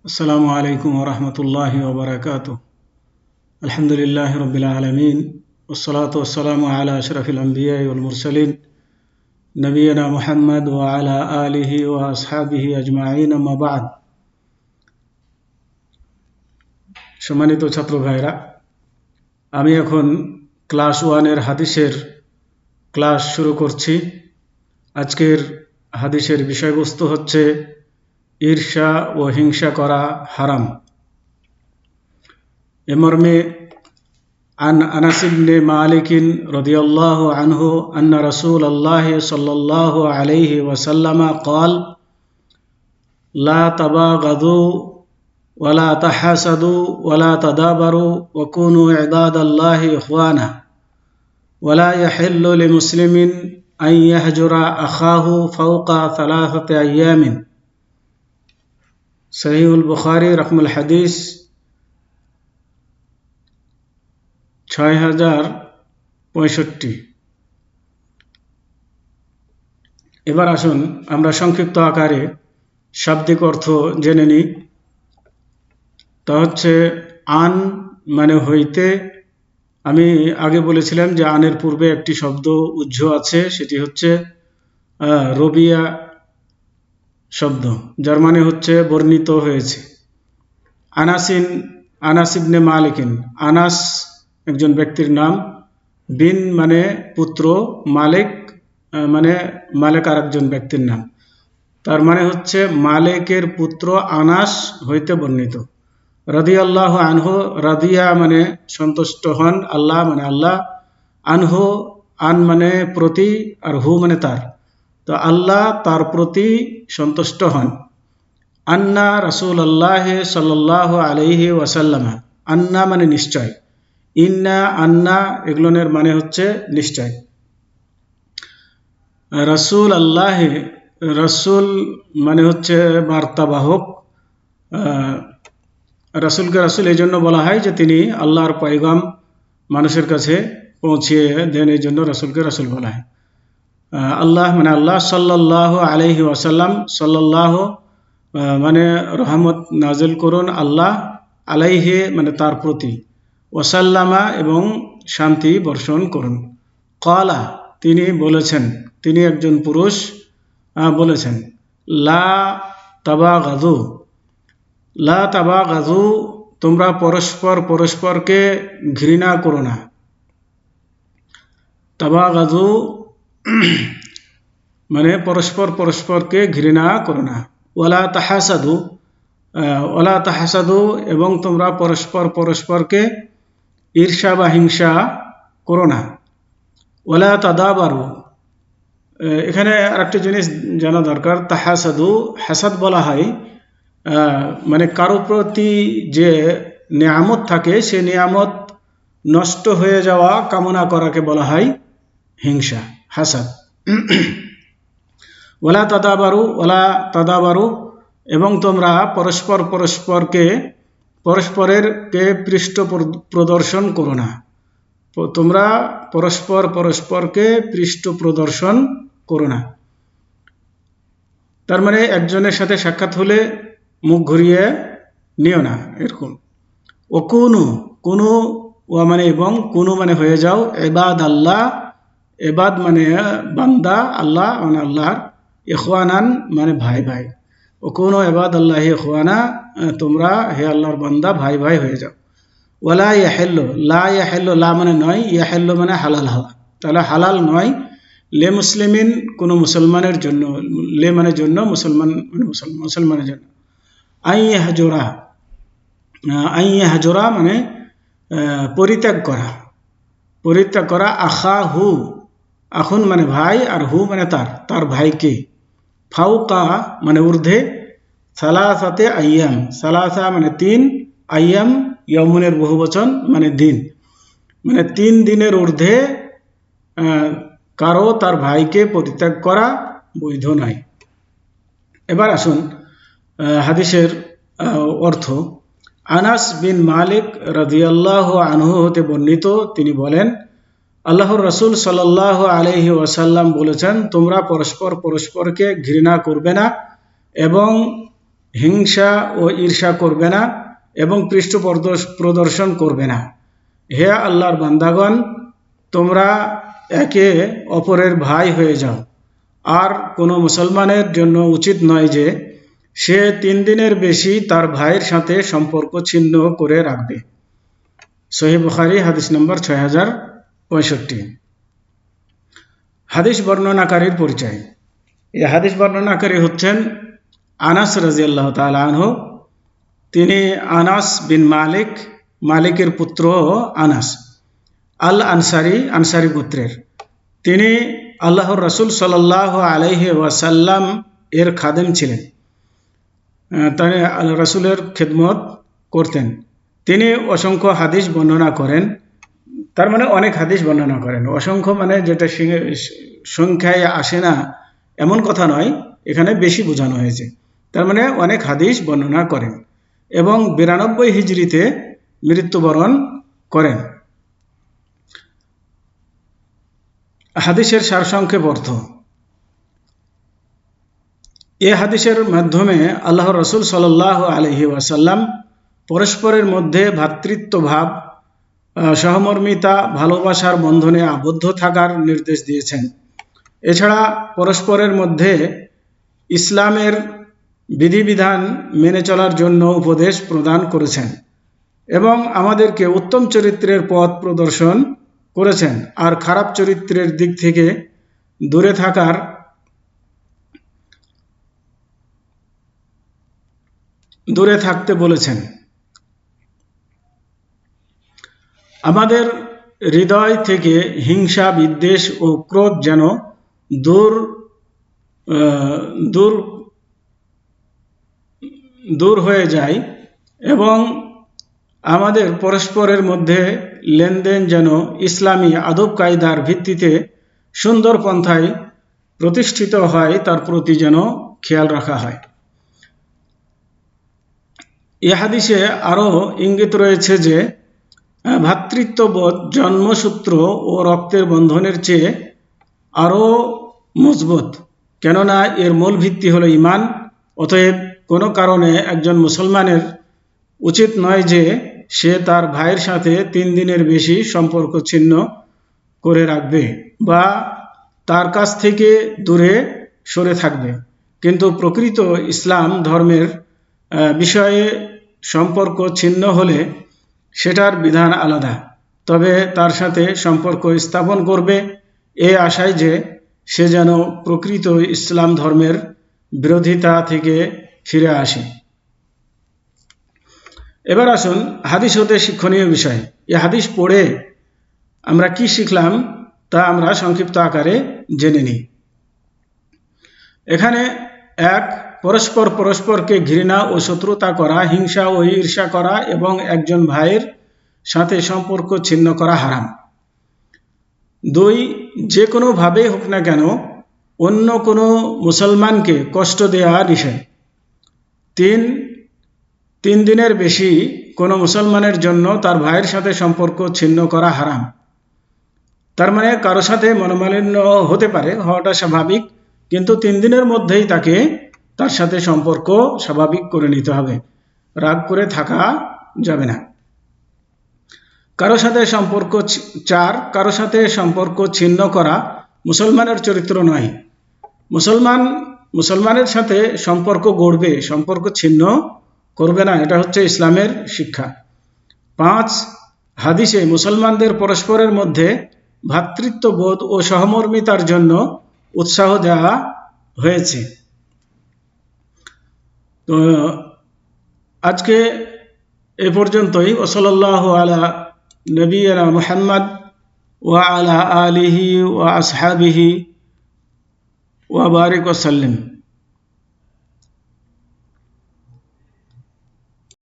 আসসালামু আলাইকুম ওয়া রাহমাতুল্লাহি ওয়া বারাকাতুহু। আলহামদুলিল্লাহি রাব্বিল আলামিন ওয়াসসালাতু ওয়াসসালামু আলা আশরাফিল আমবিয়াই ওয়াল মুরসালিন নবিয়িনা মুহাম্মদ ওয়া আলা আলিহি ওয়া আসহাবিহি আজমাইন, আম্মা বা'দ। সম্মানিত ছাত্র ভাইরা, আমি এখন ক্লাস 1 এর হাদিসের ক্লাস শুরু করছি। আজকের হাদিসের বিষয়বস্তু হচ্ছে ঈর্ষা ও হিংসা করা হারাম। এ মর্মে عن أنس بن مالك رضي الله عنه أن رسول الله صلى الله عليه وسلم قال: لا تباغضوا ولا تحاسدوا ولا تدابروا وكونوا عباد الله إخوانا ولا يحل لمسلم أن يهجر أخاه فوق 3 أيام। صحيح البخاري رقم الحديث 6065। এবার আসুন আমরা সংক্ষিপ্ত আকারে শাব্দিক অর্থ জেনে নিই। তা হচ্ছে আন মানে হইতে। আমি আগে বলেছিলাম যে আনের পূর্বে একটি শব্দ উহ্য আছে, সেটি হচ্ছে রবিয়া শব্দ, যার মানে হচ্ছে বর্ণিত হয়েছে। আনাস ইবনে মালিকিন, আনাস একজন ব্যক্তির নাম, বিন মানে পুত্র, মালিক মানে মালিক আর একজন ব্যক্তির নাম, তার মানে হচ্ছে মালিকের পুত্র আনাস হইতে বর্ণিত। রাদিয়াল্লাহু আনহু, রাদিয়া মানে সন্তুষ্ট হন, আল্লাহ মানে আল্লাহ, আনহু আন মানে প্রতি, আর হু মানে তার, তো আল্লাহ তার প্রতি সন্তুষ্ট হন। আন্না রাসূলুল্লাহ সাল্লাল্লাহু আলাইহি ওয়াসাল্লাম, আন্না মানে নিশ্চয়, ইন্না আন্না এগুলোর মানে হচ্ছে নিশ্চয়। রাসূল আল্লাহ, রাসূল মানে হচ্ছে বার্তাবাহক। রাসূলকে রাসূল এই জন্য বলা হয় যে তিনি আল্লাহর পয়গাম মানুষের কাছে পৌঁছিয়ে দেন, এই জন্য রাসূলকে রাসূল বলা হয়। আল্লাহ মানে আল্লাহ, সাল্লাল্লাহু আলাইহি ওয়াসাল্লাম, সাল্লাল্লাহু মানে রহমত নাজিল করুন আল্লাহ, আলাইহি মানে তার প্রতি, ওয়াসাল্লামা এবং শান্তি বর্ষণ করুন। ক্বালা তিনি বলেছেন, তিনি একজন পুরুষ বলেছেন, লা তাবাগাযু, লা তাবাগাযু তোমরা পরস্পর পরস্পরকে ঘৃণা করো না। তাবাগাযু মানে পরস্পর পরস্পরকে ঘৃণা করো না। ওয়ালা তাহাসাদু, ওয়ালা তাহাসাদু এবং তোমরা পরস্পর পরস্পরকে ঈর্ষা বা হিংসা করো না। ওয়ালা তাদাবারু, এখানে আরেকটা জিনিস জানা দরকার, তাহাসাদু হাসাদ বলা হয় মানে কারো প্রতি যে নিয়ামত থাকে সে নিয়ামত নষ্ট হয়ে যাওয়া কামনা করাকে বলা হয় হিংসা, হাসাদ। ওয়ালা তাদাবারু, ওয়ালা তাদাবারু এবং তোমরা পরস্পর পরস্পরকে পরস্পরের পৃষ্ঠ প্রদর্শন করো না। তোমরা পরস্পর পরস্পরকে পৃষ্ঠ প্রদর্শন করো না, তার মানে একজনের সাথে সাক্ষাৎ হলে মুখ ঘুরিয়ে নিও না, এরকম। ও কুনু, কুনু ওয়া মানে এবং, কুনু মানে হয়ে যাও, ইবাদ আল্লাহ, ইবাদ মানে বান্দা, আল্লাহ মানে আল্লাহর, ইখওয়ানান মানে ভাই ভাই। ও কুনু ইবাদ আল্লাহ ইখওয়ানা, তোমরা হে আল্লাহর বান্দা ভাই ভাই হয়ে যাও। ওয়ালা ইয়াহিল্লু, লা ইয়াহিল্লু, লা মানে নয়, ইয়াহিল্লু মানে হালাল হওয়া, তাহলে হালাল নয় লে মুসলিমিন কোনো মুসলমানের জন্য, লে মানে জন্য, মুসলমান মানে মুসলমানের জন্য। আইয়াহজুরা, আইয়াহজুরা মানে পরিত্যাগ করা, পরিত্যাগ করা। আখা হু, আখুন মানে ভাই, আর হু মানে তার, তার ভাইকে। ফাউকা মানে ঊর্ধ্বে, সালাসাতে আইয়াম, সালাসা মানে 3, আইয়াম ইয়ামুনের বহুবচন মানে দিন, মানে 3 দিনের ঊর্ধ্বে কারো তার ভাইকে পরিত্যাগ করা বৈধ নয়। এবার আসুন হাদিসের অর্থ। আনাস বিন মালিক রাদিয়াল্লাহু আনহু হতে বর্ণিত, তিনি বলেন, আল্লাহর রাসূল সাল্লাল্লাহু আলাইহি ওয়াসাল্লাম বলেছেন, তোমরা পরস্পর পরস্পরকে ঘৃণা করবে না এবং হিংসা ও ঈর্ষা করবে না এবং পৃষ্ঠ প্রদর্শন করবে না। হে আল্লাহর বান্দাগণ, তোমরা একে অপরের ভাই হয়ে যাও। আর কোনো মুসলমানের জন্য উচিত নয় যে সে 3 দিনের বেশি তার ভাইয়ের সাথে সম্পর্ক ছিন্ন করে রাখবে। সহিহ বুখারী হাদিস নম্বর 6065। হাদিস বর্ণনাকারীর পরিচয়। এই হাদিস বর্ণনাকারী হচ্ছেন আনাস রাদিয়াল্লাহু তাআলা আনহু। তিনি আনাস বিন মালিকের পুত্র আনাস আল আনসারি গোত্রের। তিনি আল্লাহর রাসূল সাল্লাল্লাহু আলাইহি ওয়াসাল্লাম এর খাদেম ছিলেন। তিনি রাসূলের খেদমত করতেন। তিনি অসংখ্য হাদিস বর্ণনা করেন। তার মানে অনেক হাদিস বর্ণনা করেন। অসংখ্য মানে যেটা সংখ্যায় আসে না এমন কথা নয়, এখানে বেশি বোঝানো হয়েছে। তার মানে অনেক হাদিস বর্ণনা করেন এবং 92 হিজরিতে মৃত্যুবরণ করেন। হাদিসের সারসংক্ষেপ অর্থ। এ হাদিসের মাধ্যমে আল্লাহর রাসূল সাল্লাল্লাহু আলাইহি ওয়াসাল্লাম পরস্পরের মধ্যে ভ্রাতৃত্বভাব, সহমর্মিতা, ভালোবাসার বন্ধনে আবদ্ধ থাকার নির্দেশ দিয়েছেন। এছাড়া পরস্পরের মধ্যে ইসলামের বিধিবিধান মেনে চলার জন্য উপদেশ প্রদান করেছেন এবং আমাদেরকে উত্তম চরিত্রের পথ প্রদর্শন করেছেন আর খারাপ চরিত্রের দিক থেকে দূরে থাকতে বলেছেন। আমাদের হৃদয় থেকে হিংসা, বিদ্বেষ ও ক্রোধ যেন দূর হয়ে যায় এবং আমাদের পরস্পরের মধ্যে লেনদেন যেন ইসলামী আদব কায়দার ভিত্তিতে সুন্দর পন্থায় প্রতিষ্ঠিত হয়, তার প্রতি যেন খেয়াল রাখা হয়। এ হাদিসে আরও ইঙ্গিত রয়েছে যে ভ্রাতৃত্ববোধ জন্মসূত্র ও রক্তের বন্ধনের চেয়ে আরও মজবুত, কেননা এর মূল ভিত্তি হলো ঈমান। অতএব কোনো কারণে একজন মুসলমানের উচিত নয় যে সে তার ভাইয়ের সাথে 3 দিনের বেশি সম্পর্ক ছিন্ন করে রাখবে বা তার কাছ থেকে দূরে সরে থাকবে। কিন্তু প্রকৃত ইসলাম ধর্মের বিষয়ে সম্পর্ক ছিন্ন হলে সেটার বিধান আলাদা। তবে তার সাথে সম্পর্ক স্থাপন করবে এই আশায় যে সে যেন প্রকৃত ইসলাম ধর্মের বিরোধিতা থেকে ফিরে আসে। এবার আসুন হাদিস হতে শিক্ষণীয় বিষয়। এই হাদিস পড়ে আমরা কি শিখলাম তা আমরা সংক্ষিপ্ত আকারে জেনে নিই। এখানে পরস্পরকে ঘৃণা ও শত্রুতা করা, হিংসা ও ঈর্ষা করা এবং একজন ভাইয়ের সাথে সম্পর্ক ছিন্ন করা হারাম। 2, যে কোনোভাবেই হোক না কেন অন্য কোনো মুসলমানকে কষ্ট দেওয়া নিষেধ। 3 দিনের বেশি কোনো মুসলমানের জন্য তার ভাইয়ের সাথে সম্পর্ক ছিন্ন করা হারাম। তার মানে কারো সাথে মনোমালিন্য হতে পারে, হওয়াটা স্বাভাবিক, কিন্তু 3 দিনের মধ্যেই তার সাথে সম্পর্ক স্বাভাবিক করে নিতে হবে, রাগ করে থাকা যাবে না। কারো সাথে সম্পর্ক ছিন্ন করা মুসলমানের চরিত্র নয়। মুসলমানের সাথে সম্পর্ক গড়বে, সম্পর্ক ছিন্ন করবে না, এটা হচ্ছে ইসলামের শিক্ষা। 5, হাদিসে মুসলমানদের পরস্পরের মধ্যে ভ্রাতৃত্ববোধ ও সহমর্মিতার জন্য উৎসাহ দেওয়া হয়েছে। তো আজকে এ পর্যন্তই। ওয়াসাল্লাল্লাহু আলা নবিয়িনা মুহাম্মদ ওয়া আলা আলিহি ওয়া আসহাবিহি ওয়া বারিক ওয়া সাল্লিম।